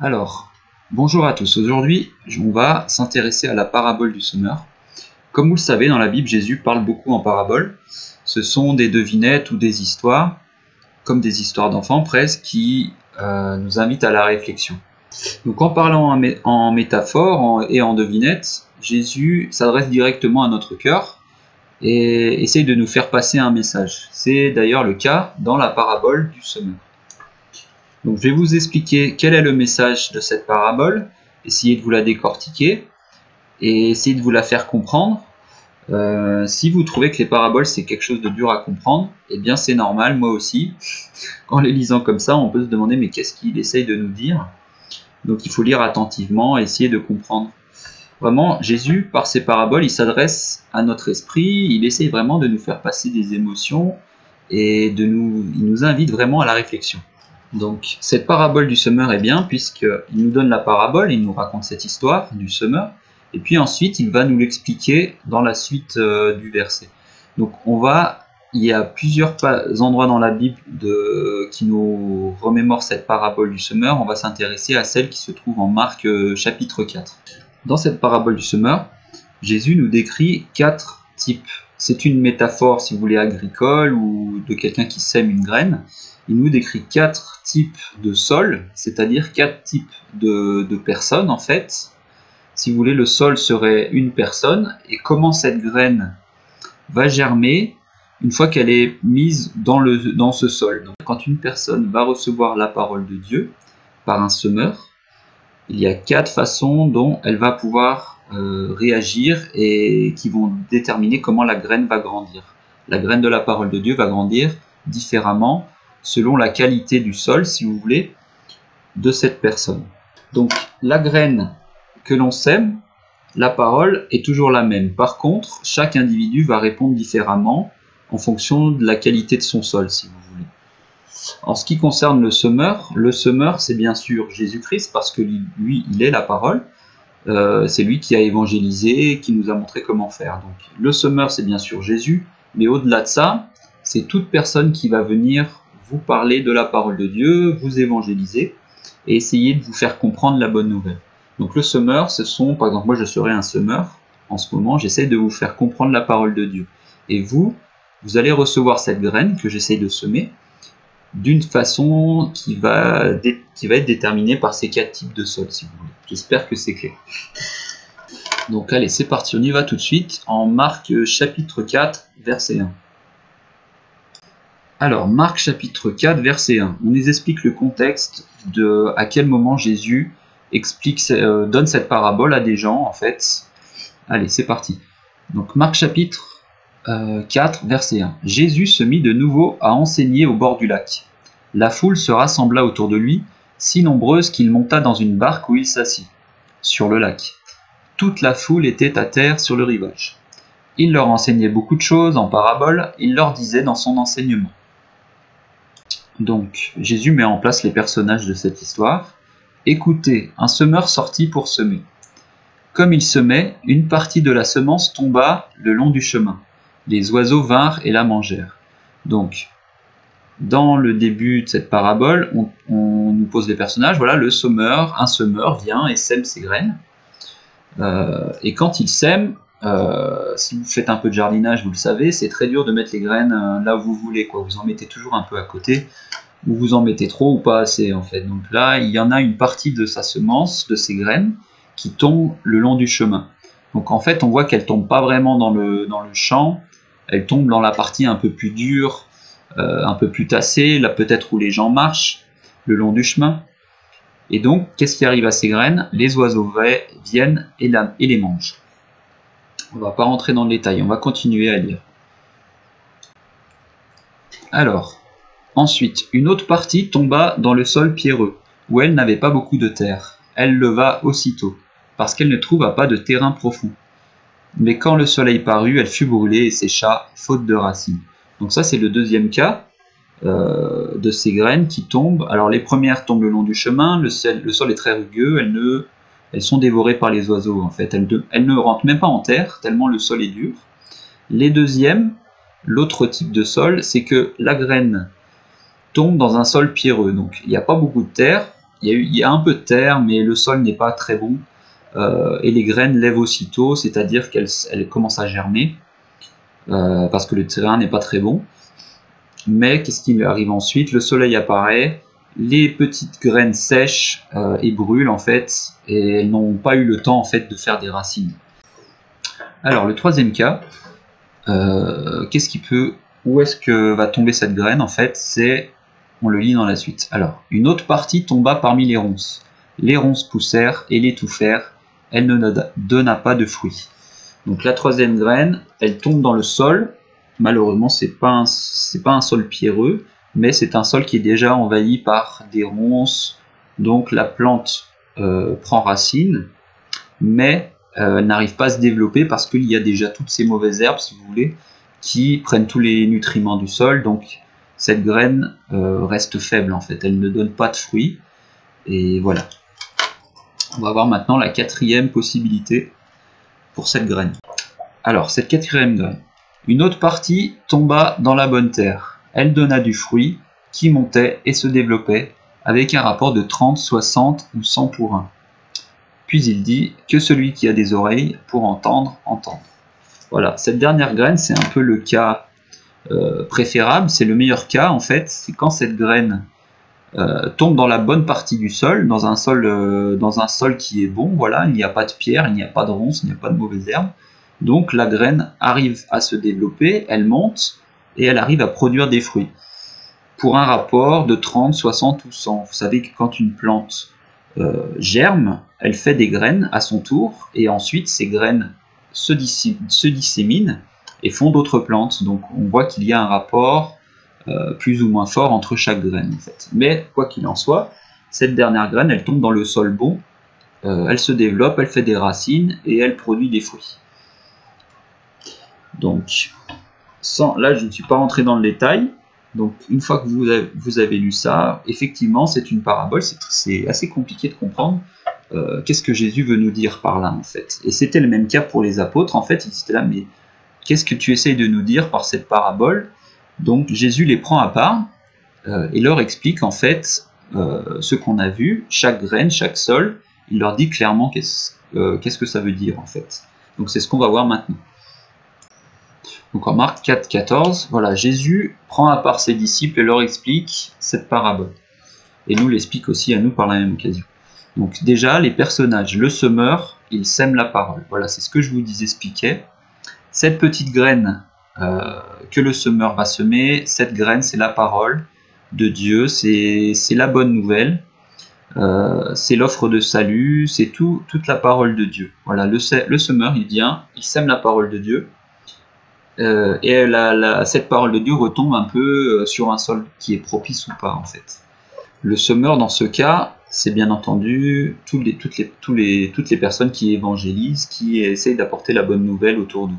Alors, bonjour à tous. Aujourd'hui, on va s'intéresser à la parabole du semeur. Comme vous le savez, dans la Bible, Jésus parle beaucoup en paraboles. Ce sont des devinettes ou des histoires, comme des histoires d'enfants presque, qui nous invitent à la réflexion. Donc en parlant en métaphore et en devinettes, Jésus s'adresse directement à notre cœur et essaye de nous faire passer un message. C'est d'ailleurs le cas dans la parabole du semeur. Donc je vais vous expliquer quel est le message de cette parabole, essayer de vous la décortiquer et essayer de vous la faire comprendre. Si vous trouvez que les paraboles c'est quelque chose de dur à comprendre, eh bien c'est normal, moi aussi. En les lisant comme ça, on peut se demander mais qu'est-ce qu'il essaye de nous dire? Donc il faut lire attentivement et essayer de comprendre. Vraiment, Jésus, par ses paraboles, il s'adresse à notre esprit, il essaye vraiment de nous faire passer des émotions et il nous invite vraiment à la réflexion. Donc cette parabole du semeur est bien puisqu'il nous donne la parabole, il nous raconte cette histoire du semeur, et puis ensuite il va nous l'expliquer dans la suite du verset. Donc il y a plusieurs endroits dans la Bible qui nous remémorent cette parabole du semeur. On va s'intéresser à celle qui se trouve en Marc chapitre 4. Dans cette parabole du semeur, Jésus nous décrit 4 types. C'est une métaphore, si vous voulez, agricole ou de quelqu'un qui sème une graine. Il nous décrit 4 types de sol, c'est-à-dire 4 types de personnes en fait. Si vous voulez, le sol serait une personne, et comment cette graine va germer une fois qu'elle est mise dans ce sol. Donc, quand une personne va recevoir la parole de Dieu par un semeur, il y a 4 façons dont elle va pouvoir réagir et qui vont déterminer comment la graine va grandir. La graine de la parole de Dieu va grandir différemment selon la qualité du sol, si vous voulez, de cette personne. Donc, la graine que l'on sème, la parole est toujours la même. Par contre, chaque individu va répondre différemment en fonction de la qualité de son sol, si vous voulez. En ce qui concerne le semeur c'est bien sûr Jésus-Christ, parce que lui, il est la parole. C'est lui qui a évangélisé, qui nous a montré comment faire. Donc, le semeur, c'est bien sûr Jésus, mais au-delà de ça, c'est toute personne qui va venir vous parler de la parole de Dieu, vous évangéliser et essayer de vous faire comprendre la bonne nouvelle. Donc le semeur, par exemple, moi je serais un semeur, en ce moment, j'essaie de vous faire comprendre la parole de Dieu. Et vous allez recevoir cette graine que j'essaie de semer d'une façon qui va être déterminée par ces 4 types de sol, si vous voulez. J'espère que c'est clair. Donc allez, c'est parti, on y va tout de suite, en Marc chapitre 4, verset 1. Alors, Marc chapitre 4, verset 1, on nous explique le contexte de à quel moment Jésus donne cette parabole à des gens, en fait. Allez, c'est parti. Donc, Marc chapitre 4, verset 1. Jésus se mit de nouveau à enseigner au bord du lac. La foule se rassembla autour de lui, si nombreuse qu'il monta dans une barque où il s'assit, sur le lac. Toute la foule était à terre sur le rivage. Il leur enseignait beaucoup de choses en paraboles, il leur disait dans son enseignement. Donc, Jésus met en place les personnages de cette histoire. Écoutez, un semeur sortit pour semer. Comme il semait, une partie de la semence tomba le long du chemin. Les oiseaux vinrent et la mangèrent. Donc, dans le début de cette parabole, on nous pose les personnages. Voilà, un semeur vient et sème ses graines. Et quand il sème, si vous faites un peu de jardinage, vous le savez, c'est très dur de mettre les graines là où vous voulez, quoi. Vous en mettez toujours un peu à côté, ou vous en mettez trop ou pas assez, en fait. Donc là, il y en a une partie de sa semence, de ses graines, qui tombe le long du chemin. Donc en fait, on voit qu'elle tombe pas vraiment dans le champ, elle tombe dans la partie un peu plus dure, un peu plus tassée, là peut-être où les gens marchent, le long du chemin. Et donc, qu'est-ce qui arrive à ces graines? Les oiseaux viennent et les mangent. On ne va pas rentrer dans le détail, on va continuer à lire. Alors, ensuite, une autre partie tomba dans le sol pierreux, où elle n'avait pas beaucoup de terre. Elle leva aussitôt, parce qu'elle ne trouva pas de terrain profond. Mais quand le soleil parut, elle fut brûlée et sécha, faute de racines. Donc ça, c'est le deuxième cas de ces graines qui tombent. Alors les premières tombent le long du chemin, le sol est très rugueux, elles sont dévorées par les oiseaux en fait. Elles ne rentrent même pas en terre, tellement le sol est dur. Les deuxièmes, l'autre type de sol, c'est que la graine tombe dans un sol pierreux. Donc il n'y a pas beaucoup de terre, il y a un peu de terre, mais le sol n'est pas très bon. Et les graines lèvent aussitôt, c'est-à-dire qu'elles commencent à germer, parce que le terrain n'est pas très bon. Mais qu'est-ce qui arrive ensuite? Le soleil apparaît, les petites graines sèchent et brûlent en fait, et elles n'ont pas eu le temps en fait de faire des racines. Alors le troisième cas, où est-ce que va tomber cette graine en fait? On le lit dans la suite. Alors, une autre partie tomba parmi les ronces. Les ronces poussèrent et l'étouffèrent. Elle ne donna pas de fruits. Donc la troisième graine, elle tombe dans le sol. Malheureusement, c'est pas un sol pierreux, mais c'est un sol qui est déjà envahi par des ronces. Donc la plante prend racine, mais n'arrive pas à se développer parce qu'il y a déjà toutes ces mauvaises herbes, si vous voulez, qui prennent tous les nutriments du sol. Donc cette graine reste faible en fait, elle ne donne pas de fruits. Et voilà. On va voir maintenant la quatrième possibilité pour cette graine. Alors, cette quatrième graine. Une autre partie tomba dans la bonne terre. Elle donna du fruit qui montait et se développait avec un rapport de 30, 60 ou 100 pour 1. Puis il dit que celui qui a des oreilles pour entendre, entende. Voilà, cette dernière graine, c'est un peu le cas préférable, c'est le meilleur cas en fait, c'est quand cette graine tombe dans la bonne partie du sol, dans un sol qui est bon, voilà, il n'y a pas de pierre, il n'y a pas de ronces, il n'y a pas de mauvaises herbes. Donc la graine arrive à se développer, elle monte et elle arrive à produire des fruits. Pour un rapport de 30, 60 ou 100. Vous savez que quand une plante germe, elle fait des graines à son tour et ensuite ces graines se disséminent et font d'autres plantes. Donc on voit qu'il y a un rapport plus ou moins fort entre chaque graine en fait. Mais quoi qu'il en soit, cette dernière graine, elle tombe dans le sol bon, elle se développe, elle fait des racines et elle produit des fruits. Donc, là je ne suis pas rentré dans le détail, donc une fois que vous avez lu ça, effectivement c'est une parabole, c'est assez compliqué de comprendre qu'est-ce que Jésus veut nous dire par là en fait. Et c'était le même cas pour les apôtres, en fait ils étaient là, mais qu'est-ce que tu essayes de nous dire par cette parabole? Donc Jésus les prend à part et leur explique en fait ce qu'on a vu, chaque graine, chaque sol, il leur dit clairement qu'est-ce que ça veut dire en fait. Donc c'est ce qu'on va voir maintenant. Donc en Marc 4, 14, voilà, Jésus prend à part ses disciples et leur explique cette parabole. Et nous l'explique aussi à nous par la même occasion. Donc déjà, les personnages, le semeur, il sème la parole. Voilà, c'est ce que je vous expliquais. Cette petite graine que le semeur va semer, cette graine, c'est la parole de Dieu, c'est la bonne nouvelle, c'est l'offre de salut, c'est toute la parole de Dieu. Voilà, le semeur, il vient, il sème la parole de Dieu, et cette parole de Dieu retombe un peu sur un sol qui est propice ou pas, en fait. Le semeur, dans ce cas, c'est bien entendu toutes les personnes qui évangélisent, qui essayent d'apporter la bonne nouvelle autour d'eux.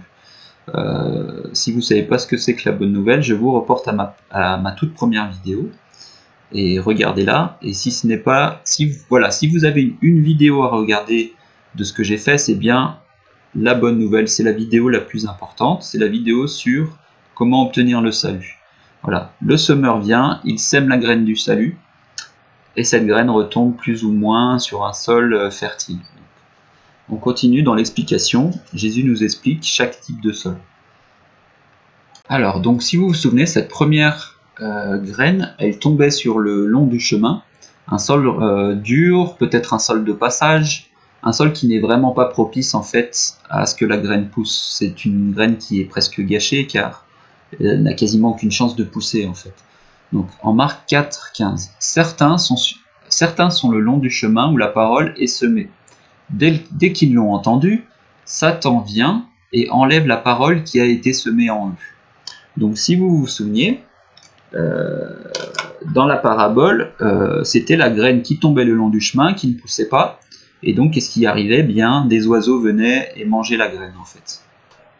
Si vous ne savez pas ce que c'est que la bonne nouvelle, je vous reporte à ma toute première vidéo et regardez-la. Et si ce n'est pas, si vous avez une vidéo à regarder de ce que j'ai fait, c'est bien la bonne nouvelle, c'est la vidéo la plus importante, c'est la vidéo sur comment obtenir le salut. Voilà, le semeur vient, il sème la graine du salut et cette graine retombe plus ou moins sur un sol fertile. On continue dans l'explication. Jésus nous explique chaque type de sol. Alors, donc si vous vous souvenez, cette première graine, elle tombait sur le long du chemin, un sol dur, peut-être un sol de passage, un sol qui n'est vraiment pas propice en fait à ce que la graine pousse. C'est une graine qui est presque gâchée car elle n'a quasiment aucune chance de pousser en fait. Donc en Marc 4, 15, certains sont le long du chemin où la parole est semée. Dès qu'ils l'ont entendu, Satan vient et enlève la parole qui a été semée en eux. Donc si vous vous souveniez, dans la parabole, c'était la graine qui tombait le long du chemin, qui ne poussait pas, et donc qu'est-ce qui arrivait? Bien, des oiseaux venaient et mangeaient la graine en fait.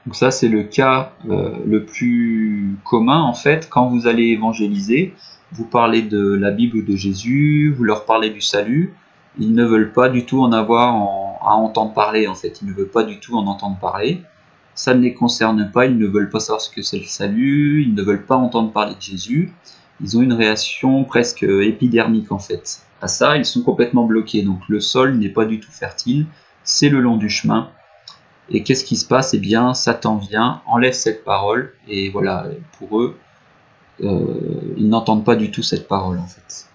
Donc ça c'est le cas le plus commun en fait, quand vous allez évangéliser, vous parlez de la Bible ou de Jésus, vous leur parlez du salut, ils ne veulent pas du tout en avoir à entendre parler en fait, ils ne veulent pas du tout en entendre parler, ça ne les concerne pas, ils ne veulent pas savoir ce que c'est le salut, ils ne veulent pas entendre parler de Jésus, ils ont une réaction presque épidermique en fait. À ça, ils sont complètement bloqués. Donc le sol n'est pas du tout fertile, c'est le long du chemin. Et qu'est-ce qui se passe? Eh bien, Satan vient, enlève cette parole, et voilà, pour eux, ils n'entendent pas du tout cette parole en fait.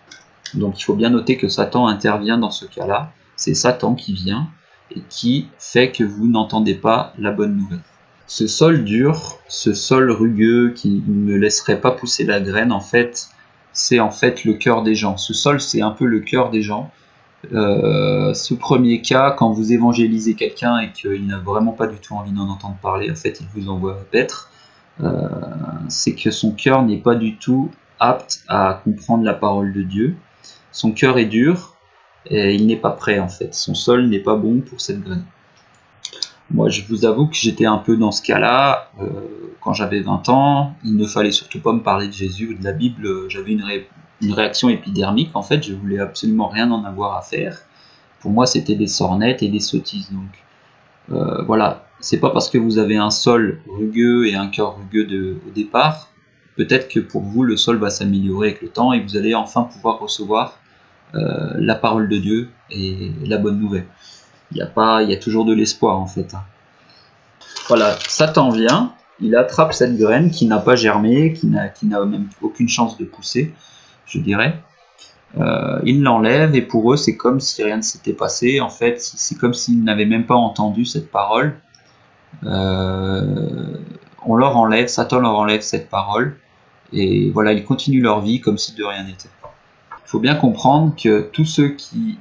Donc il faut bien noter que Satan intervient dans ce cas-là. C'est Satan qui vient et qui fait que vous n'entendez pas la bonne nouvelle. Ce sol dur, ce sol rugueux qui ne laisserait pas pousser la graine, en fait, c'est en fait le cœur des gens. Ce sol, c'est un peu le cœur des gens. Ce premier cas, quand vous évangélisez quelqu'un et qu'il n'a vraiment pas du tout envie d'en entendre parler, en fait, il vous envoie paître, c'est que son cœur n'est pas du tout apte à comprendre la parole de Dieu. Son cœur est dur et il n'est pas prêt en fait. Son sol n'est pas bon pour cette graine. Moi, je vous avoue que j'étais un peu dans ce cas-là. Quand j'avais 20 ans, il ne fallait surtout pas me parler de Jésus ou de la Bible. J'avais une réaction épidermique. En fait, je voulais absolument rien en avoir à faire. Pour moi, c'était des sornettes et des sottises. Donc, voilà. C'est pas parce que vous avez un sol rugueux et un cœur rugueux au départ, peut-être que pour vous, le sol va s'améliorer avec le temps et vous allez enfin pouvoir recevoir la parole de Dieu et la bonne nouvelle. Il y a toujours de l'espoir en fait. Voilà, Satan vient, il attrape cette graine qui n'a pas germé, qui n'a même aucune chance de pousser, je dirais. Il l'enlève et pour eux c'est comme si rien ne s'était passé. En fait, c'est comme s'ils n'avaient même pas entendu cette parole. On leur enlève, Satan leur enlève cette parole et voilà, ils continuent leur vie comme si de rien n'était. Il faut bien comprendre que tous ceux qui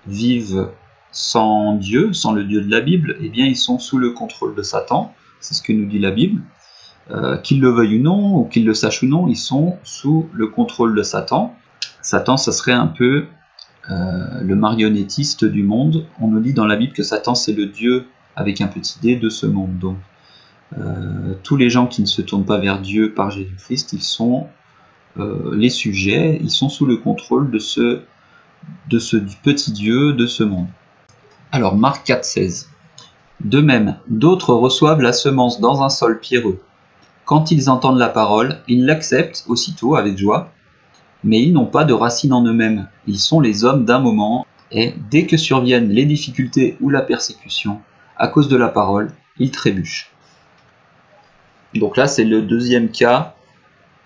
vivent sans Dieu, sans le Dieu de la Bible, eh bien ils sont sous le contrôle de Satan, c'est ce que nous dit la Bible. Qu'ils le veuillent ou non, ou qu'ils le sachent ou non, ils sont sous le contrôle de Satan. Satan, ça serait un peu le marionnettiste du monde. On nous dit dans la Bible que Satan c'est le Dieu avec un petit d de ce monde. Donc tous les gens qui ne se tournent pas vers Dieu par Jésus-Christ, ils sont les sujets, ils sont sous le contrôle de ce petit Dieu de ce monde. Alors Marc 4,16. De même, d'autres reçoivent la semence dans un sol pierreux. Quand ils entendent la parole, ils l'acceptent aussitôt avec joie, mais ils n'ont pas de racine en eux-mêmes. Ils sont les hommes d'un moment, et dès que surviennent les difficultés ou la persécution, à cause de la parole, ils trébuchent. Donc là, c'est le deuxième cas,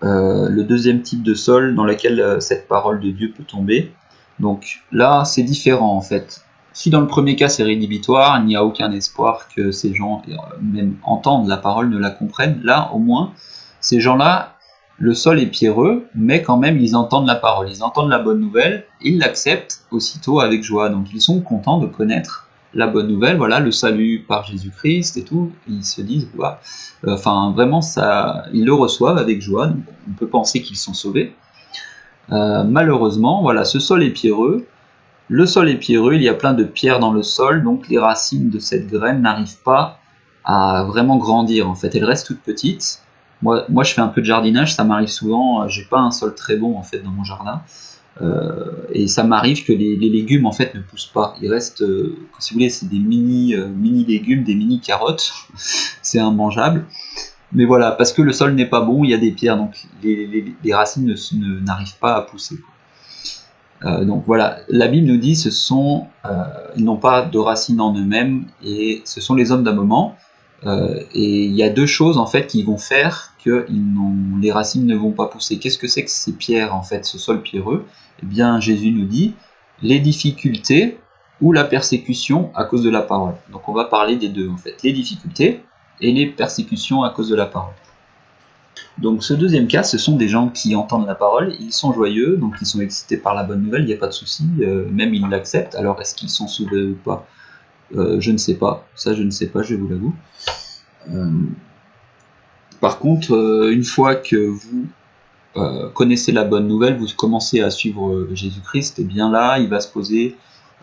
le deuxième type de sol dans lequel cette parole de Dieu peut tomber. Donc là, c'est différent en fait. Si dans le premier cas c'est rédhibitoire, il n'y a aucun espoir que ces gens même entendent la parole, ne la comprennent. Là, au moins, ces gens-là, le sol est pierreux, mais quand même ils entendent la parole, ils entendent la bonne nouvelle, ils l'acceptent aussitôt avec joie. Donc ils sont contents de connaître la bonne nouvelle, voilà, le salut par Jésus-Christ et tout. Ils se disent, voilà, enfin vraiment, ça, ils le reçoivent avec joie. Donc on peut penser qu'ils sont sauvés. Malheureusement, voilà, ce sol est pierreux. Le sol est pierreux, il y a plein de pierres dans le sol, donc les racines de cette graine n'arrivent pas à vraiment grandir. En fait, elles restent toutes petites. Moi, je fais un peu de jardinage, ça m'arrive souvent. J'ai pas un sol très bon en fait dans mon jardin, et ça m'arrive que les légumes en fait ne poussent pas. Ils restent, si vous voulez, c'est des mini légumes, des mini carottes. C'est immangeable. Mais voilà, parce que le sol n'est pas bon, il y a des pierres, donc les racines n'arrivent pas à pousser. Donc voilà, la Bible nous dit ils n'ont pas de racines en eux-mêmes et ce sont les hommes d'un moment. Et il y a deux choses en fait qui vont faire que les racines ne vont pas pousser. Qu'est-ce que c'est que ces pierres en fait, ce sol pierreux? Eh bien Jésus nous dit les difficultés ou la persécution à cause de la parole. Donc on va parler des deux en fait, les difficultés et les persécutions à cause de la parole. Donc ce deuxième cas, ce sont des gens qui entendent la parole, ils sont joyeux, donc ils sont excités par la bonne nouvelle, il n'y a pas de souci, même ils l'acceptent. Alors est-ce qu'ils sont sauvés ou pas? Je ne sais pas, ça je ne sais pas, je vous l'avoue. Par contre, une fois que vous connaissez la bonne nouvelle, vous commencez à suivre Jésus-Christ, et bien là, il va se poser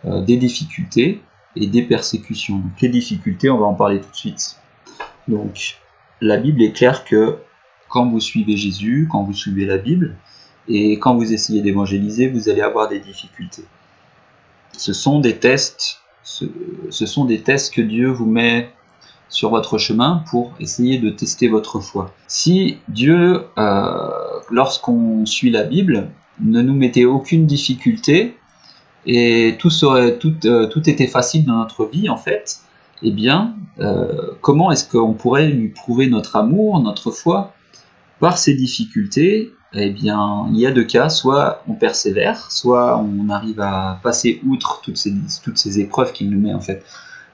des difficultés et des persécutions. Donc les difficultés, on va en parler tout de suite. Donc la Bible est claire que quand vous suivez Jésus, quand vous suivez la Bible, et quand vous essayez d'évangéliser, vous allez avoir des difficultés. Ce sont des tests que Dieu vous met sur votre chemin pour essayer de tester votre foi. Si Dieu, lorsqu'on suit la Bible, ne nous mettez aucune difficulté et tout était facile dans notre vie en fait, eh bien, comment est-ce qu'on pourrait lui prouver notre amour, notre foi par ces difficultés? Eh bien, il y a deux cas, soit on persévère, soit on arrive à passer outre toutes ces épreuves qu'il nous met en fait.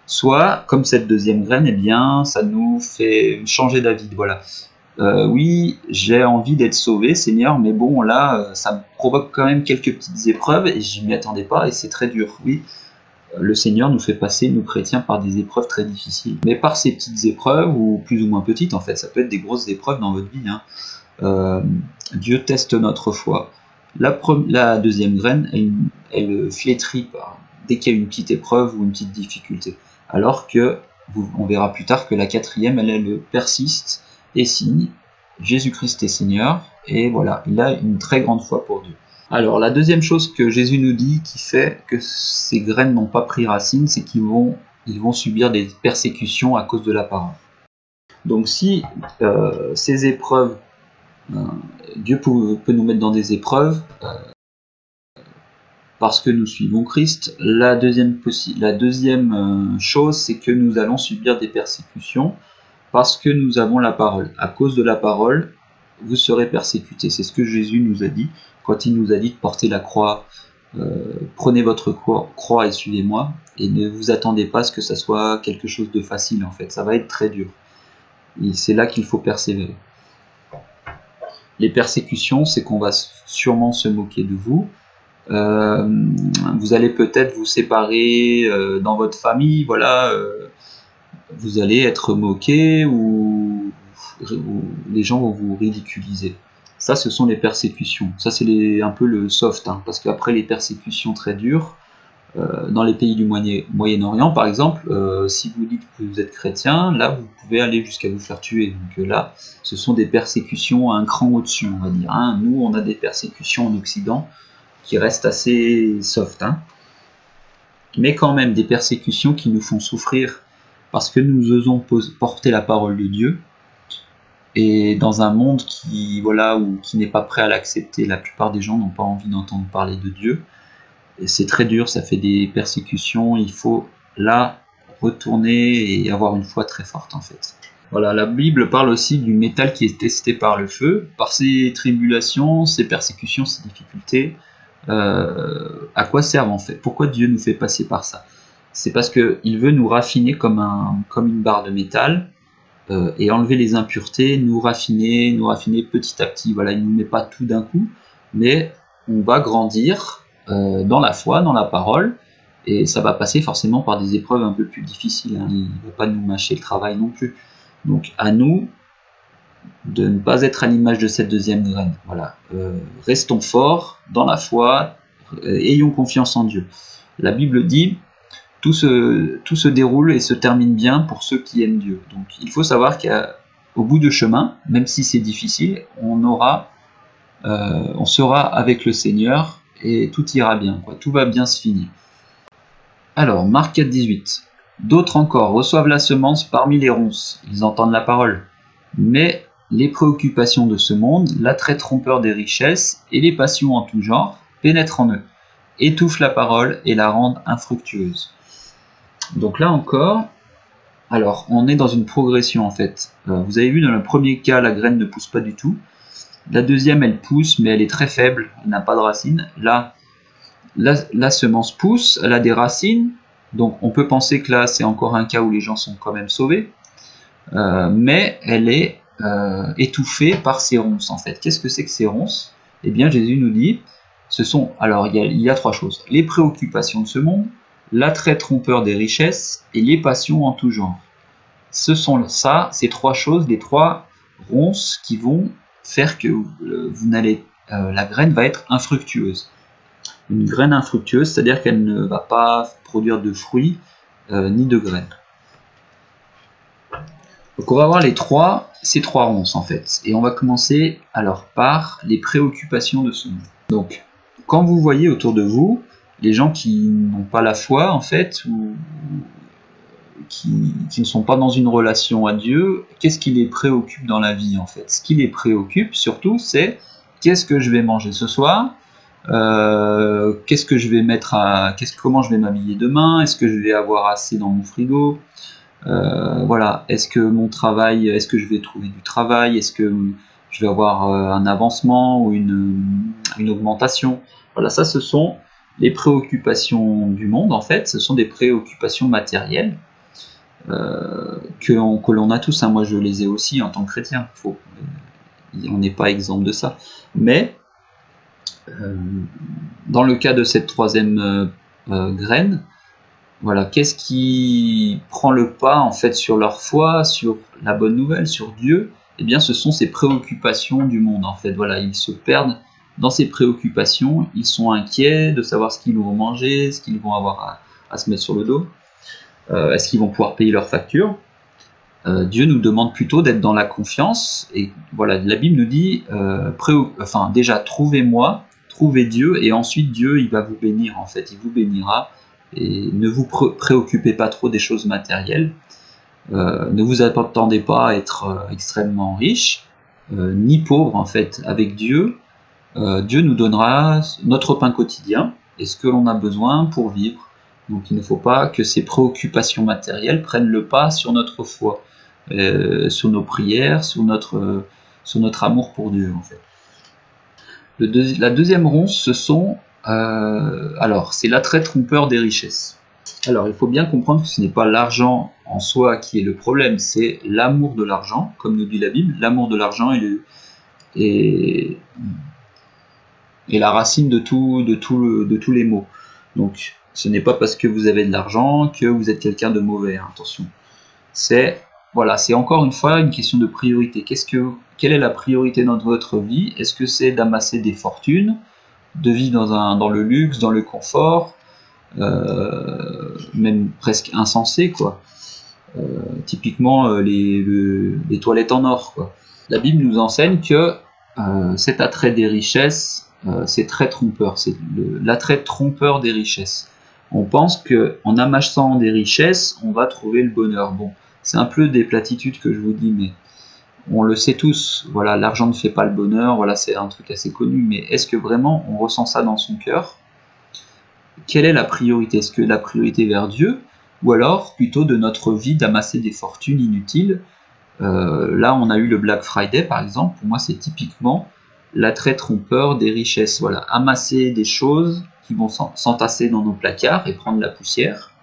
Soit, comme cette deuxième graine, eh bien, ça nous fait changer d'avis, voilà. Oui, j'ai envie d'être sauvé, Seigneur, mais bon, là, ça me provoque quand même quelques petites épreuves et je m'y attendais pas et c'est très dur. Oui, le Seigneur nous fait passer, nous chrétiens, par des épreuves très difficiles. Mais par ces petites épreuves, ou plus ou moins petites, en fait, ça peut être des grosses épreuves dans votre vie, hein, Dieu teste notre foi. La deuxième graine, elle flétrit dès qu'il y a une petite épreuve ou une petite difficulté. Alors que, on verra plus tard que la quatrième, elle persiste et signe, Jésus-Christ est Seigneur, et voilà, il a une très grande foi pour Dieu. Alors, la deuxième chose que Jésus nous dit qui fait que ces graines n'ont pas pris racine, c'est qu'ils vont subir des persécutions à cause de la parole. Donc, si ces épreuves, Dieu peut nous mettre dans des épreuves parce que nous suivons Christ, la deuxième chose, c'est que nous allons subir des persécutions parce que nous avons la parole. À cause de la parole, vous serez persécutés. C'est ce que Jésus nous a dit quand il nous a dit de porter la croix. Prenez votre croix et suivez-moi, et ne vous attendez pas à ce que ça soit quelque chose de facile en fait. Ça va être très dur. Et c'est là qu'il faut persévérer. Les persécutions, c'est qu'on va sûrement se moquer de vous. Vous allez peut-être vous séparer dans votre famille, voilà. Vous allez être moqué ou les gens vont vous ridiculiser. Ça, ce sont les persécutions. Ça, c'est un peu le soft, hein, parce qu'après les persécutions très dures, dans les pays du Moyen-Orient, par exemple, si vous dites que vous êtes chrétien, là, vous pouvez aller jusqu'à vous faire tuer. Donc là, ce sont des persécutions à un cran au-dessus, on va dire. Hein. Nous, on a des persécutions en Occident qui restent assez soft. Hein. Mais quand même, des persécutions qui nous font souffrir parce que nous osons porter la parole de Dieu, et dans un monde qui n'est pas prêt à l'accepter. La plupart des gens n'ont pas envie d'entendre parler de Dieu, et c'est très dur, ça fait des persécutions, il faut là retourner et avoir une foi très forte en fait. Voilà, la Bible parle aussi du métal qui est testé par le feu, par ces tribulations, ces persécutions, ces difficultés. À quoi servent en fait? Pourquoi Dieu nous fait passer par ça? C'est parce qu'il veut nous raffiner comme une barre de métal, et enlever les impuretés, nous raffiner petit à petit. Voilà, il ne nous met pas tout d'un coup, mais on va grandir dans la foi, dans la parole, et ça va passer forcément par des épreuves un peu plus difficiles. Hein. Il ne va pas nous mâcher le travail non plus. Donc à nous de ne pas être à l'image de cette deuxième graine. Voilà, restons forts dans la foi, ayons confiance en Dieu. La Bible dit tout se déroule et se termine bien pour ceux qui aiment Dieu. Donc il faut savoir qu'au bout du chemin, même si c'est difficile, on sera avec le Seigneur et tout ira bien, quoi. Tout va bien se finir. Alors, Marc 4, 18. D'autres encore reçoivent la semence parmi les ronces. Ils entendent la parole. Mais les préoccupations de ce monde, l'attrait trompeur des richesses et les passions en tout genre pénètrent en eux, étouffent la parole et la rendent infructueuse. Donc là encore, alors on est dans une progression en fait. Vous avez vu dans le premier cas, la graine ne pousse pas du tout. La deuxième, elle pousse, mais elle est très faible, elle n'a pas de racines. Là, la semence pousse, elle a des racines, donc on peut penser que là, c'est encore un cas où les gens sont quand même sauvés, mais elle est étouffée par ces ronces en fait. Qu'est-ce que c'est que ces ronces? Eh bien, Jésus nous dit, alors il y a trois choses. Les préoccupations de ce monde, l'attrait trompeur des richesses et les passions en tout genre. Ce sont ces trois choses, les trois ronces qui vont faire que la graine va être infructueuse. Une graine infructueuse, c'est-à-dire qu'elle ne va pas produire de fruits ni de graines. Donc on va voir ces trois ronces en fait. Et on va commencer alors par les préoccupations de ce monde. Donc, quand vous voyez autour de vous les gens qui n'ont pas la foi en fait, ou qui ne sont pas dans une relation à Dieu, qu'est-ce qui les préoccupe dans la vie en fait? Ce qui les préoccupe surtout, c'est qu'est-ce que je vais manger ce soir, qu'est-ce que je vais mettre comment je vais m'habiller demain, est-ce que je vais avoir assez dans mon frigo, voilà, est-ce que mon travail, est-ce que je vais trouver du travail, est-ce que je vais avoir un avancement ou une augmentation. Voilà, ça ce sont les préoccupations du monde en fait, ce sont des préoccupations matérielles que l'on a tous, hein. Moi je les ai aussi en tant que chrétien, on n'est pas exempt de ça. Mais dans le cas de cette troisième graine, voilà, qu'est-ce qui prend le pas en fait sur leur foi, sur la bonne nouvelle, sur Dieu? Eh bien, ce sont ces préoccupations du monde en fait. Voilà, ils se perdent dans ces préoccupations, ils sont inquiets de savoir ce qu'ils vont manger, ce qu'ils vont avoir à se mettre sur le dos, est-ce qu'ils vont pouvoir payer leurs factures. Dieu nous demande plutôt d'être dans la confiance, et voilà, la Bible nous dit, déjà trouvez-moi, trouvez Dieu, et ensuite Dieu il va vous bénir en fait, il vous bénira, et ne vous préoccupez pas trop des choses matérielles, ne vous attendez pas à être extrêmement riche, ni pauvre en fait, avec Dieu, Dieu nous donnera notre pain quotidien, et ce que l'on a besoin pour vivre. Donc il ne faut pas que ces préoccupations matérielles prennent le pas sur notre foi, sur nos prières, sur notre amour pour Dieu en fait. La deuxième ronce, ce sont c'est l'attrait trompeur des richesses. Alors il faut bien comprendre que ce n'est pas l'argent en soi qui est le problème, c'est l'amour de l'argent, comme nous dit la Bible. L'amour de l'argent est la racine de tous les maux. Donc ce n'est pas parce que vous avez de l'argent que vous êtes quelqu'un de mauvais, hein, attention. C'est encore une fois une question de priorité. Quelle est la priorité dans votre vie? Est-ce que c'est d'amasser des fortunes, de vivre dans le luxe, dans le confort, même presque insensé, quoi. Typiquement les toilettes en or, quoi. La Bible nous enseigne que cet attrait des richesses, c'est très trompeur, c'est l'attrait trompeur des richesses. On pense qu'en amassant des richesses, on va trouver le bonheur. Bon, c'est un peu des platitudes que je vous dis, mais on le sait tous. Voilà, l'argent ne fait pas le bonheur. Voilà, c'est un truc assez connu. Mais est-ce que vraiment on ressent ça dans son cœur? Quelle est la priorité? Est-ce que la priorité vers Dieu, ou alors plutôt de notre vie d'amasser des fortunes inutiles? Là, on a eu le Black Friday, par exemple. Pour moi, c'est typiquement l'attrait trompeur des richesses. Voilà, amasser des choses qui vont s'entasser dans nos placards et prendre la poussière.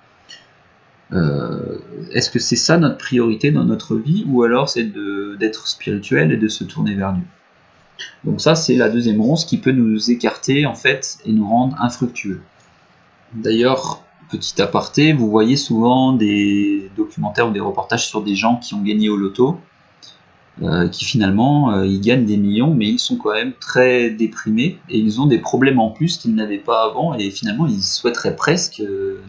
Est-ce que c'est ça notre priorité dans notre vie, ou alors c'est d'être spirituel et de se tourner vers Dieu? Donc ça, c'est la deuxième ronce qui peut nous écarter en fait et nous rendre infructueux. D'ailleurs, petit aparté, vous voyez souvent des documentaires ou des reportages sur des gens qui ont gagné au loto, qui finalement ils gagnent des millions, mais ils sont quand même très déprimés et ils ont des problèmes en plus qu'ils n'avaient pas avant, et finalement ils souhaiteraient presque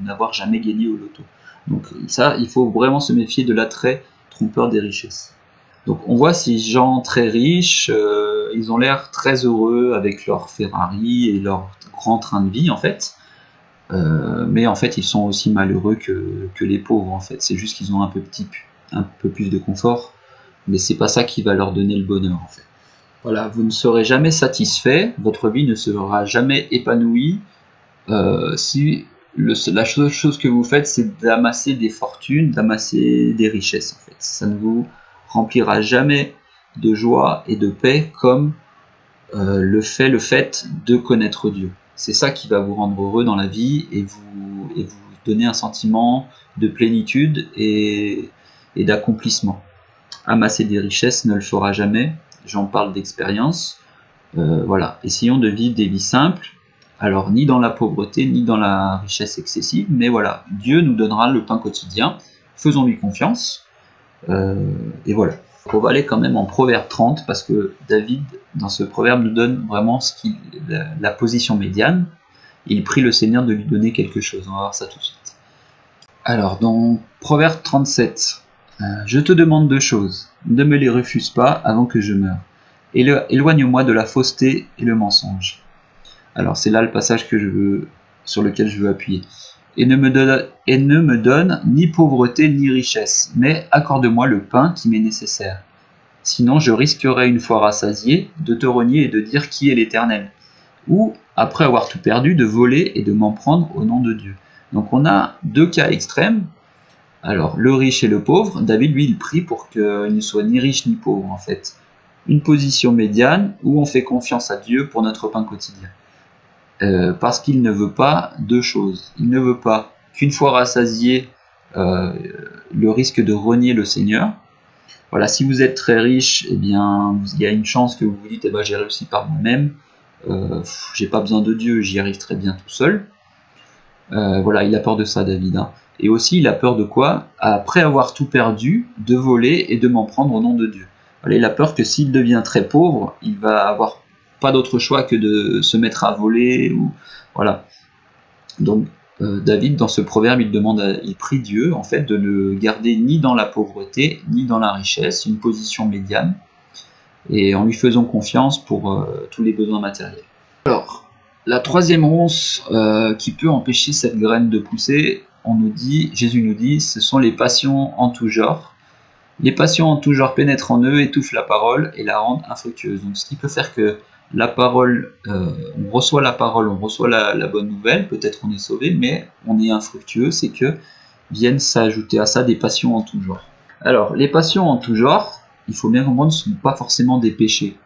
n'avoir jamais gagné au loto. Donc ça, il faut vraiment se méfier de l'attrait trompeur des richesses. Donc on voit ces gens très riches, ils ont l'air très heureux avec leur Ferrari et leur grand train de vie en fait, mais en fait ils sont aussi malheureux que les pauvres en fait. C'est juste qu'ils ont un peu plus de confort, mais c'est pas ça qui va leur donner le bonheur en fait. Voilà, vous ne serez jamais satisfait, votre vie ne sera jamais épanouie si la seule chose que vous faites, c'est d'amasser des fortunes, d'amasser des richesses en fait. Ça ne vous remplira jamais de joie et de paix comme le fait de connaître Dieu. C'est ça qui va vous rendre heureux dans la vie et vous donner un sentiment de plénitude et d'accomplissement. Amasser des richesses ne le fera jamais, j'en parle d'expérience. Voilà, essayons de vivre des vies simples, alors ni dans la pauvreté ni dans la richesse excessive, mais voilà, Dieu nous donnera le pain quotidien, faisons-lui confiance, et voilà. On va aller quand même en Proverbe 30, parce que David, dans ce proverbe, nous donne vraiment la position médiane. Il prie le Seigneur de lui donner quelque chose. On va voir ça tout de suite. Alors, dans Proverbe 37, je te demande 2 choses. Ne me les refuse pas avant que je meure. Éloigne-moi de la fausseté et le mensonge. Alors, c'est là le passage sur lequel je veux appuyer. Et ne me donne ni pauvreté ni richesse, mais accorde-moi le pain qui m'est nécessaire. sinon je risquerais une fois rassasié de te renier et de dire qui est l'Éternel. Ou, après avoir tout perdu, de voler et de m'en prendre au nom de Dieu. Donc on a deux cas extrêmes. Alors, le riche et le pauvre, David, lui, il prie pour qu'il ne soit ni riche ni pauvre, en fait. Une position médiane où on fait confiance à Dieu pour notre pain quotidien. Parce qu'il ne veut pas deux choses. Il ne veut pas qu'une fois rassasié, le risque de renier le Seigneur. Voilà, si vous êtes très riche, eh bien, il y a une chance que vous vous dites, eh ben, j'ai réussi par moi-même, j'ai pas besoin de Dieu, j'y arrive très bien tout seul. Voilà, il a peur de ça, David. Hein. Et aussi, il a peur de quoi? Après avoir tout perdu, de voler et de m'en prendre au nom de Dieu. Voilà, il a peur que s'il devient très pauvre, il va avoir pas d'autre choix que de se mettre à voler. Ou voilà. Donc, David, dans ce proverbe, il prie Dieu, en fait, de ne garder ni dans la pauvreté, ni dans la richesse, une position médiane, et en lui faisant confiance pour tous les besoins matériels. Alors, la troisième ronce qui peut empêcher cette graine de pousser, Jésus nous dit, ce sont les passions en tout genre. Les passions en tout genre pénètrent en eux, étouffent la parole et la rendent infructueuse. Donc, ce qui peut faire que la parole, on reçoit la parole, on reçoit la bonne nouvelle, peut-être on est sauvé, mais on est infructueux, c'est que viennent s'ajouter à ça des passions en tout genre. Alors, les passions en tout genre, il faut bien comprendre, ce ne sont pas forcément des péchés.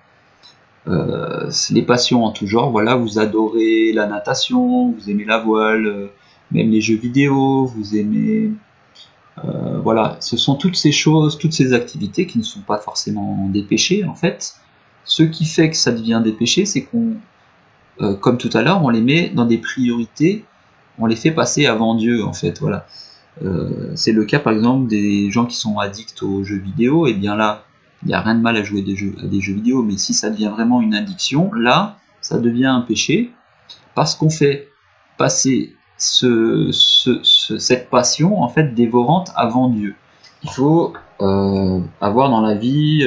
Les passions en tout genre, voilà, vous adorez la natation, vous aimez la voile, même les jeux vidéo, vous aimez... voilà, ce sont toutes ces choses, toutes ces activités qui ne sont pas forcément des péchés, en fait. Ce qui fait que ça devient des péchés, c'est qu'on, comme tout à l'heure, on les met dans des priorités, on les fait passer avant Dieu, en fait, voilà. C'est le cas, par exemple, des gens qui sont addicts aux jeux vidéo, et bien là, il n'y a rien de mal à jouer à des jeux vidéo, mais si ça devient vraiment une addiction, là, ça devient un péché, parce qu'on fait passer cette passion, en fait, dévorante avant Dieu. Il faut avoir dans la vie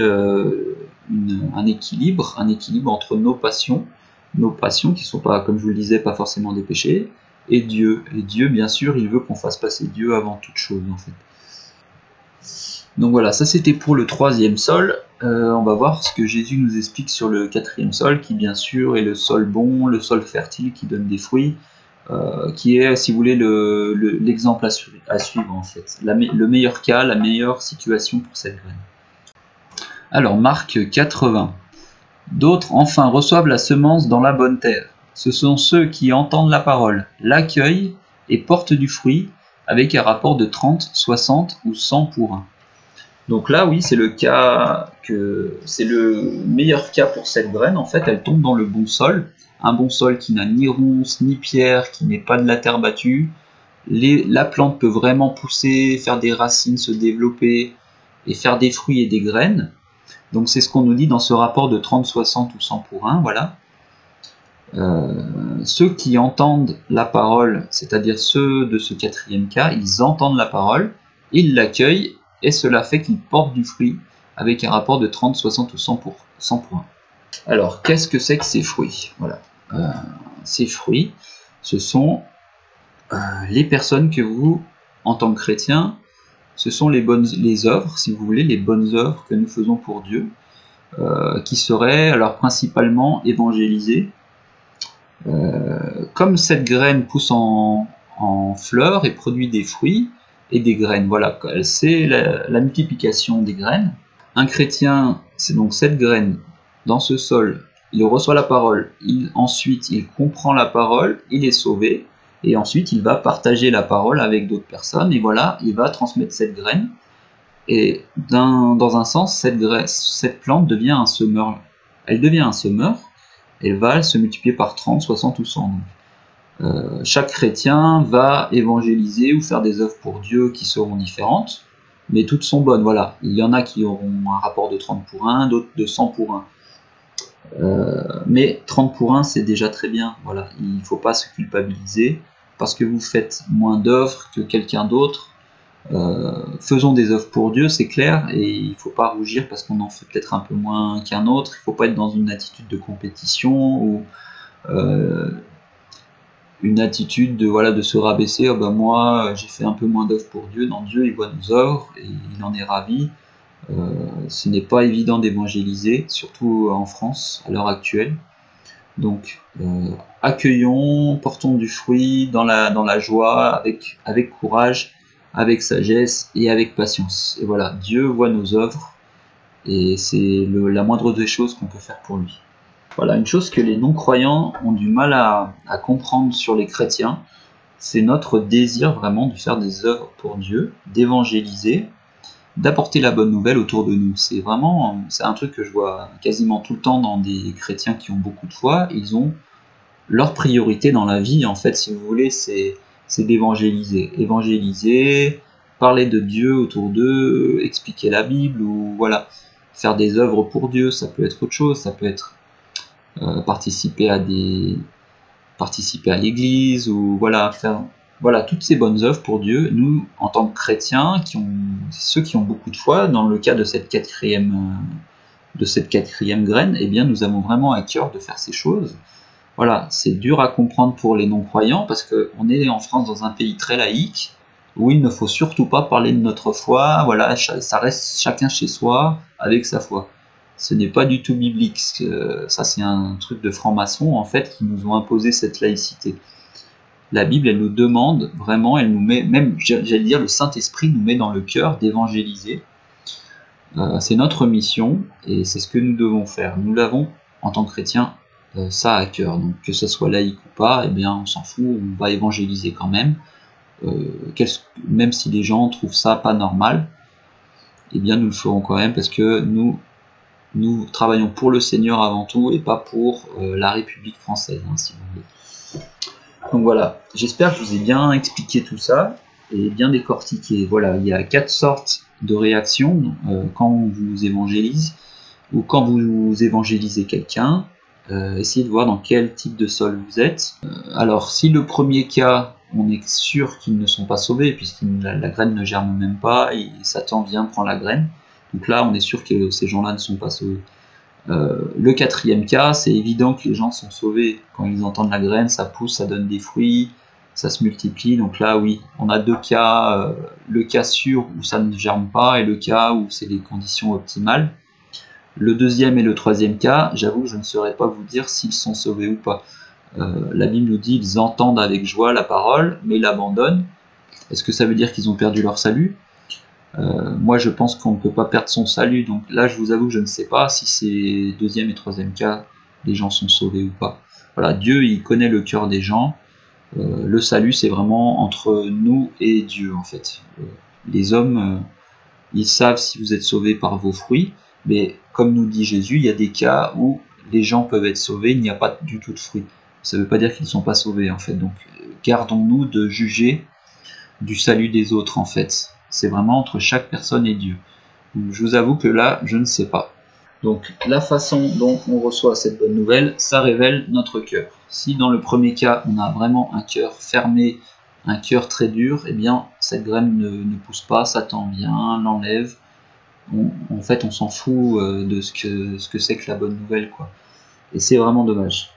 un équilibre entre nos passions qui sont pas, comme je vous le disais, pas forcément des péchés, et Dieu. Et Dieu, bien sûr, il veut qu'on fasse passer Dieu avant toute chose, en fait. Donc voilà, ça c'était pour le troisième sol. On va voir ce que Jésus nous explique sur le quatrième sol, qui bien sûr est le sol bon, le sol fertile qui donne des fruits, qui est, si vous voulez, l'exemple à suivre en fait. Le meilleur cas, la meilleure situation pour cette graine. Alors, Marc 80. D'autres, enfin, reçoivent la semence dans la bonne terre. Ce sont ceux qui entendent la parole, l'accueillent et portent du fruit, avec un rapport de 30, 60 ou 100 pour 1. Donc là, oui, c'est le meilleur cas pour cette graine. En fait, elle tombe dans le bon sol, un bon sol qui n'a ni ronces ni pierres, qui n'est pas de la terre battue. La plante peut vraiment pousser, faire des racines, se développer et faire des fruits et des graines. Donc c'est ce qu'on nous dit dans ce rapport de 30, 60 ou 100 pour 1, voilà. Ceux qui entendent la parole, c'est-à-dire ceux de ce quatrième cas, ils entendent la parole, ils l'accueillent, et cela fait qu'ils portent du fruit, avec un rapport de 30, 60 ou 100 pour 1. Alors, qu'est-ce que c'est que ces fruits? Voilà. Ces fruits, ce sont les personnes que vous, en tant que chrétiens, ce sont les œuvres, si vous voulez, les bonnes œuvres que nous faisons pour Dieu, qui seraient alors principalement évangélisées. Comme cette graine pousse en fleurs et produit des fruits et des graines, voilà, c'est la multiplication des graines. Un chrétien, c'est donc cette graine dans ce sol, il reçoit la parole, ensuite il comprend la parole, il est sauvé, et ensuite il va partager la parole avec d'autres personnes, et voilà, il va transmettre cette graine, et dans un sens, cette plante devient un semeur. Elle devient un semeur, elle va se multiplier par 30, 60 ou 100. Chaque chrétien va évangéliser ou faire des œuvres pour Dieu qui seront différentes, mais toutes sont bonnes. Voilà. Il y en a qui auront un rapport de 30 pour 1, d'autres de 100 pour 1. Mais 30 pour 1, c'est déjà très bien. Voilà. Il ne faut pas se culpabiliser parce que vous faites moins d'œuvres que quelqu'un d'autre. Faisons des œuvres pour Dieu, c'est clair, et il ne faut pas rougir parce qu'on en fait peut-être un peu moins qu'un autre. Il ne faut pas être dans une attitude de compétition ou une attitude de se rabaisser. Oh ben moi j'ai fait un peu moins d'œuvres pour Dieu. Non, Dieu il voit nos œuvres et il en est ravi. Ce n'est pas évident d'évangéliser, surtout en France à l'heure actuelle. Donc accueillons, portons du fruit dans la joie, avec courage, avec sagesse et avec patience. Et voilà, Dieu voit nos œuvres et c'est la moindre des choses qu'on peut faire pour lui. Voilà, une chose que les non-croyants ont du mal à comprendre sur les chrétiens, c'est notre désir vraiment de faire des œuvres pour Dieu, d'évangéliser, d'apporter la bonne nouvelle autour de nous. C'est un truc que je vois quasiment tout le temps dans des chrétiens qui ont beaucoup de foi. Ils ont leur priorité dans la vie, en fait, si vous voulez, c'est d'évangéliser. Évangéliser, parler de Dieu autour d'eux, expliquer la Bible, ou voilà, faire des œuvres pour Dieu, ça peut être autre chose, ça peut être participer à l'église, ou voilà, faire toutes ces bonnes œuvres pour Dieu. Nous, en tant que chrétiens, ceux qui ont beaucoup de foi, dans le cas de cette quatrième graine, eh bien, nous avons vraiment à cœur de faire ces choses. Voilà, c'est dur à comprendre pour les non-croyants, parce qu'on est en France dans un pays très laïque, où il ne faut surtout pas parler de notre foi, voilà, ça reste chacun chez soi, avec sa foi. Ce n'est pas du tout biblique, ça c'est un truc de francs-maçons, en fait, qui nous ont imposé cette laïcité. La Bible, elle nous demande vraiment, elle nous met, même, j'allais dire, le Saint-Esprit nous met dans le cœur d'évangéliser. C'est notre mission, et c'est ce que nous devons faire. Nous l'avons, en tant que chrétiens, ça à cœur. Donc que ce soit laïque ou pas, eh bien on s'en fout, on va évangéliser quand même. Même si les gens trouvent ça pas normal, eh bien nous le ferons quand même, parce que nous travaillons pour le Seigneur avant tout, et pas pour la République française, hein, si vous voulez. Donc voilà, j'espère que je vous ai bien expliqué tout ça, et bien décortiqué. Voilà, il y a 4 sortes de réactions quand on vous évangélise, ou quand vous évangélisez quelqu'un. Essayez de voir dans quel type de sol vous êtes. Alors, si le premier cas, on est sûr qu'ils ne sont pas sauvés, puisque la graine ne germe même pas, et Satan vient, prend la graine. Donc là, on est sûr que ces gens-là ne sont pas sauvés. Le quatrième cas, c'est évident que les gens sont sauvés. Quand ils entendent la graine, ça pousse, ça donne des fruits, ça se multiplie. Donc là, oui, on a 2 cas. Le cas sûr où ça ne germe pas, et le cas où c'est les conditions optimales. Le deuxième et le troisième cas, j'avoue que je ne saurais pas vous dire s'ils sont sauvés ou pas. La Bible nous dit qu'ils entendent avec joie la parole, mais l'abandonnent. Est-ce que ça veut dire qu'ils ont perdu leur salut? Moi, je pense qu'on ne peut pas perdre son salut. Donc là, je vous avoue que je ne sais pas si c'est deuxième et troisième cas, les gens sont sauvés ou pas. Voilà, Dieu, il connaît le cœur des gens. Le salut, c'est vraiment entre nous et Dieu, en fait. Les hommes, ils savent si vous êtes sauvés par vos fruits. Mais comme nous dit Jésus, il y a des cas où les gens peuvent être sauvés, il n'y a pas du tout de fruits. Ça ne veut pas dire qu'ils ne sont pas sauvés, en fait. Donc, gardons-nous de juger du salut des autres, en fait. C'est vraiment entre chaque personne et Dieu. Donc, je vous avoue que là, je ne sais pas. Donc, la façon dont on reçoit cette bonne nouvelle, ça révèle notre cœur. Si dans le premier cas, on a vraiment un cœur fermé, un cœur très dur, eh bien, cette graine ne pousse pas, Satan vient, l'enlève. En fait, on s'en fout de ce que c'est que la bonne nouvelle, quoi. Et c'est vraiment dommage.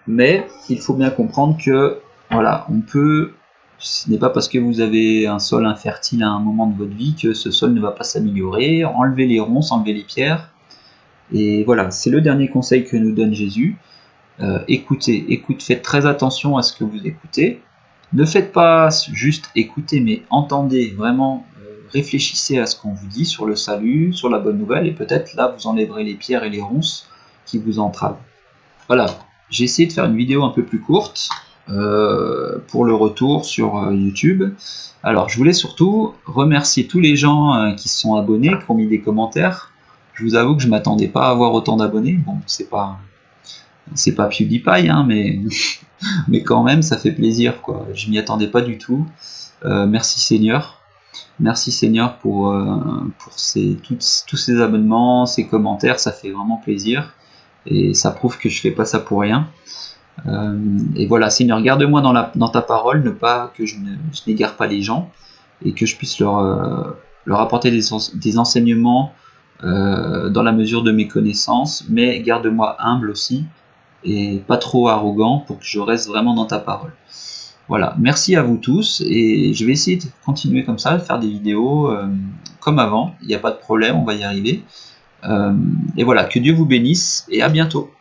Mais il faut bien comprendre que, voilà, ce n'est pas parce que vous avez un sol infertile à un moment de votre vie que ce sol ne va pas s'améliorer. Enlevez les ronces, enlevez les pierres. Et voilà, c'est le dernier conseil que nous donne Jésus. Écoutez, faites très attention à ce que vous écoutez. Ne faites pas juste écouter, mais entendez vraiment. Réfléchissez à ce qu'on vous dit sur le salut, sur la bonne nouvelle, et peut-être là vous enlèverez les pierres et les ronces qui vous entravent. Voilà, j'ai essayé de faire une vidéo un peu plus courte pour le retour sur YouTube. Alors je voulais surtout remercier tous les gens qui se sont abonnés, qui ont mis des commentaires. Je vous avoue que je ne m'attendais pas à avoir autant d'abonnés. Bon, c'est pas PewDiePie, hein, mais quand même ça fait plaisir, quoi. Je m'y attendais pas du tout. Merci Seigneur. Merci Seigneur pour tous ces abonnements, ces commentaires, ça fait vraiment plaisir. Et ça prouve que je fais pas ça pour rien. Et voilà, Seigneur, garde-moi dans ta parole, que je n'égare pas les gens, et que je puisse leur apporter des enseignements dans la mesure de mes connaissances, mais garde-moi humble aussi, et pas trop arrogant, pour que je reste vraiment dans ta parole. Voilà, merci à vous tous, et je vais essayer de continuer comme ça, de faire des vidéos comme avant, il n'y a pas de problème, on va y arriver. Et voilà, que Dieu vous bénisse et à bientôt.